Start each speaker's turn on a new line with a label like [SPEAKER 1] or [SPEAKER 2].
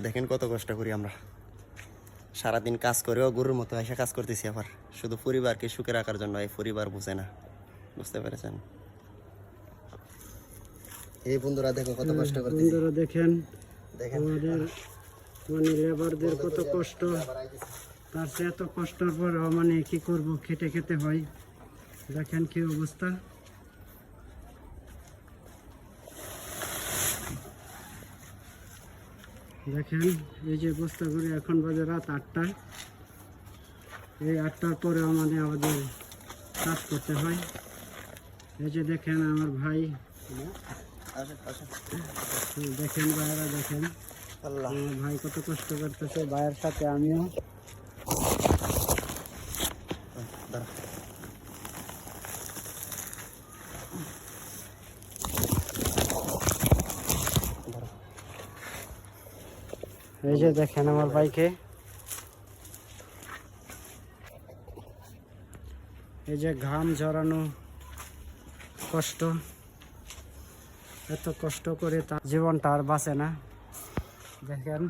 [SPEAKER 1] দেখেন কত কষ্ট করি আমরা, সারাদিন কাজ করেও গরুর মতো এসে কাজ করতেছি, আবার শুধু পরিবারকে সুখে রাখার জন্য। এই পরিবার বুঝে না, বুঝতে পেরেছেন? এই বন্ধুরা দেখো কত কষ্ট করতেছি।
[SPEAKER 2] বন্ধুরা দেখেন
[SPEAKER 1] দেখেন
[SPEAKER 2] আমাদের মানে লেবারদের কত কষ্ট, তার চেয়ে এত কষ্টের পর মানে কি করব, খেটে খেতে হয়। দেখেন কি অবস্থা। দেখেন এই যে বস্তা করে এখন বাজে রাত 8টা। এই 8টার পরে আমাদের কাজ করতে হয়। এই যে দেখেন আমার ভাই, দেখেন ভাইয়েরা, দেখেন
[SPEAKER 1] আল্লাহ,
[SPEAKER 2] আমার ভাই কত কষ্ট করতেছে, ভাইয়ের সাথে আমিও।
[SPEAKER 1] দাঁড়া।
[SPEAKER 2] এই যে দেখেন আমার ভাইকে, এই যে ঘাম ঝরানো কষ্ট, এত কষ্ট করে তার জীবনটা আর বাঁচে না। দেখেন